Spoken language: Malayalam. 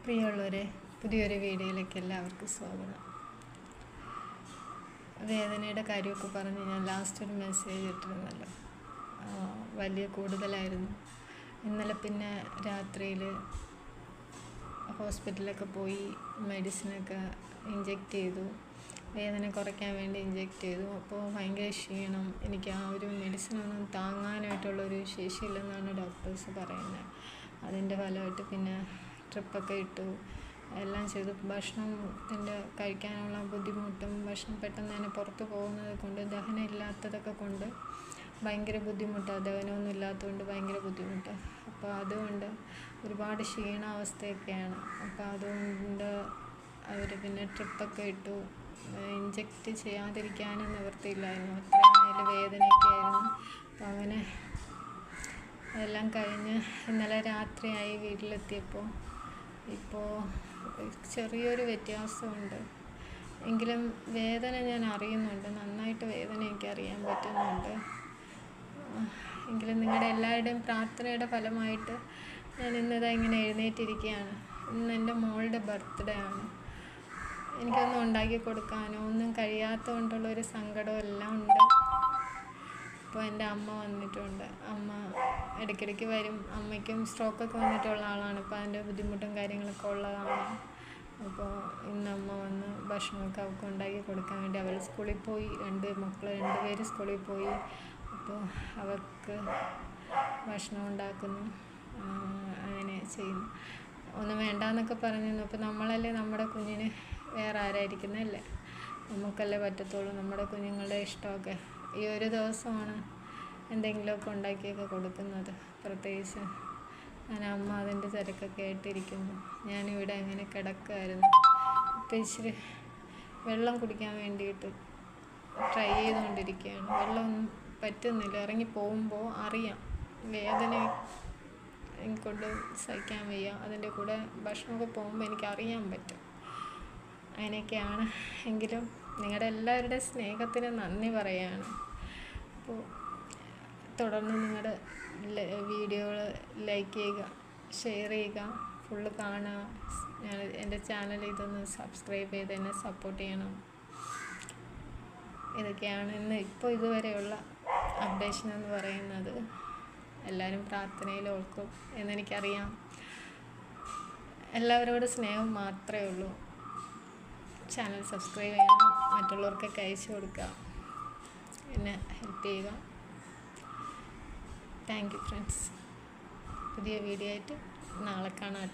പ്രിയമുള്ളവരെ, പുതിയൊരു വീഡിയോയിലേക്ക് എല്ലാവർക്കും സ്വാഗതം. വേദനയുടെ കാര്യമൊക്കെ പറഞ്ഞ് ഞാൻ ലാസ്റ്റ് ഒരു മെസ്സേജ് ഇട്ടിരുന്നല്ലോ. വലിയ കൂടുതലായിരുന്നു. ഇന്നലെ പിന്നെ രാത്രിയിൽ ഹോസ്പിറ്റലിലൊക്കെ പോയി മെഡിസിനൊക്കെ ഇഞ്ചെക്റ്റ് ചെയ്തു. വേദന കുറയ്ക്കാൻ വേണ്ടി ഇഞ്ചെക്റ്റ് ചെയ്തു. അപ്പോൾ ഭയങ്കര ക്ഷീണം. എനിക്ക് ആ ഒരു മെഡിസിനൊന്നും താങ്ങാനായിട്ടുള്ളൊരു ശേഷിയില്ലെന്നാണ് ഡോക്ടേഴ്സ് പറയുന്നത്. അതിൻ്റെ ഫലമായിട്ട് പിന്നെ ട്രിപ്പൊക്കെ ഇട്ടു, എല്ലാം ചെയ്തു. ഭക്ഷണത്തിൻ്റെ കഴിക്കാനുള്ള ബുദ്ധിമുട്ടും ഭക്ഷണം പെട്ടെന്ന് തന്നെ പുറത്ത് പോകുന്നത് കൊണ്ട് ദഹനം ഇല്ലാത്തതൊക്കെ കൊണ്ട് ഭയങ്കര ബുദ്ധിമുട്ടാണ്. ദഹനമൊന്നും ഇല്ലാത്തതുകൊണ്ട് ഭയങ്കര ബുദ്ധിമുട്ടാണ്. അപ്പോൾ അതുകൊണ്ട് ഒരുപാട് ക്ഷീണാവസ്ഥയൊക്കെയാണ്. അപ്പോൾ അതുകൊണ്ട് അവർ പിന്നെ ട്രിപ്പൊക്കെ ഇട്ടു. ഇഞ്ചെക്റ്റ് ചെയ്യാതിരിക്കാനും നിവൃത്തിയില്ലായിരുന്നു. അത്രയും നല്ല വേദനയൊക്കെ ആയിരുന്നു. അപ്പോൾ അങ്ങനെ അതെല്ലാം കഴിഞ്ഞ് ഇന്നലെ രാത്രിയായി വീട്ടിലെത്തിയപ്പോൾ ഇപ്പോൾ ചെറിയൊരു വ്യത്യാസമുണ്ട്. എങ്കിലും വേദന ഞാൻ അറിയുന്നുണ്ട്. നന്നായിട്ട് വേദന എനിക്ക് അറിയാൻ പറ്റുന്നുണ്ട്. എങ്കിലും നിങ്ങളുടെ എല്ലാവരുടെയും പ്രാർത്ഥനയുടെ ഫലമായിട്ട് ഞാൻ ഇന്നിതാ ഇങ്ങനെ എഴുന്നേറ്റിരിക്കുകയാണ്. ഇന്ന് എൻ്റെ മോളുടെ ബർത്ത്ഡേ ആണ്. എനിക്കൊന്നും ഉണ്ടാക്കി കൊടുക്കാനോ ഒന്നും കഴിയാത്തത് കൊണ്ടുള്ളൊരു സങ്കടം എല്ലാം ഉണ്ട്. അപ്പോൾ എൻ്റെ അമ്മ വന്നിട്ടുണ്ട്. അമ്മ ഇടയ്ക്കിടയ്ക്ക് വരും. അമ്മയ്ക്കും സ്ട്രോക്കൊക്കെ വന്നിട്ടുള്ള ആളാണ്. അപ്പോൾ അതിൻ്റെ ബുദ്ധിമുട്ടും കാര്യങ്ങളൊക്കെ ഉള്ളതാണ്. അപ്പോൾ ഇന്ന് അമ്മ വന്ന് ഭക്ഷണമൊക്കെ അവൾക്ക് ഉണ്ടാക്കി കൊടുക്കാൻ വേണ്ടി, അവൾ സ്കൂളിൽ പോയി. രണ്ടുപേര് സ്കൂളിൽ പോയി. അപ്പോൾ അവൾക്ക് ഭക്ഷണം ഉണ്ടാക്കുന്നു, അങ്ങനെ ചെയ്യുന്നു. ഒന്നും വേണ്ടാന്നൊക്കെ പറഞ്ഞിരുന്നു. അപ്പോൾ നമ്മളല്ലേ നമ്മുടെ കുഞ്ഞിന് വേറെ ആരായിരിക്കുന്നല്ലേ, നമുക്കല്ലേ പറ്റത്തുള്ളൂ നമ്മുടെ കുഞ്ഞുങ്ങളുടെ ഇഷ്ടമൊക്കെ. ഈ ഒരു ദിവസമാണ് എന്തെങ്കിലുമൊക്കെ ഉണ്ടാക്കിയൊക്കെ കൊടുക്കുന്നത്. പ്രത്യേകിച്ച് ഞാൻ അമ്മ അതിൻ്റെ തിരക്കൊക്കെ ആയിട്ടിരിക്കുന്നു. ഞാനിവിടെ അങ്ങനെ കിടക്കുമായിരുന്നു. ഇപ്പം ഇച്ചിരി വെള്ളം കുടിക്കാൻ വേണ്ടിയിട്ട് ട്രൈ ചെയ്തുകൊണ്ടിരിക്കുകയാണ്. വെള്ളമൊന്നും പറ്റുന്നില്ല. ഇറങ്ങി പോകുമ്പോൾ അറിയാം വേദന കൊണ്ട് സഹിക്കാൻ വയ്യ. അതിൻ്റെ കൂടെ ഭക്ഷണമൊക്കെ പോകുമ്പോൾ എനിക്കറിയാൻ പറ്റും. അങ്ങനെയൊക്കെയാണ്. എങ്കിലും നിങ്ങളുടെ എല്ലാവരുടെ സ്നേഹത്തിന് നന്ദി പറയുകയാണ്. അപ്പോൾ തുടർന്ന് നിങ്ങളുടെ വീഡിയോകൾ ലൈക്ക് ചെയ്യുക, ഷെയർ ചെയ്യുക, ഫുള്ള് കാണുക. എൻ്റെ ചാനൽ ഇതൊന്ന് സബ്സ്ക്രൈബ് ചെയ്ത് എന്നെ സപ്പോർട്ട് ചെയ്യണം. ഇതൊക്കെയാണ് ഇപ്പോൾ ഇതുവരെയുള്ള അപ്ഡേഷൻ എന്ന് പറയുന്നത്. എല്ലാവരും പ്രാർത്ഥനയിൽ ഓർക്കും എന്നെനിക്കറിയാം. എല്ലാവരോടും സ്നേഹം മാത്രമേ ഉള്ളൂ. ചാനൽ സബ്സ്ക്രൈബ് ചെയ്യണം, മറ്റുള്ളവർക്കൊക്കെ അയച്ചു കൊടുക്കുക, എന്നെ ഹെൽപ്പ് ചെയ്യുക. Thank you friends. പുതിയ വീഡിയോ ആയിട്ട് നാളെ കാണാം.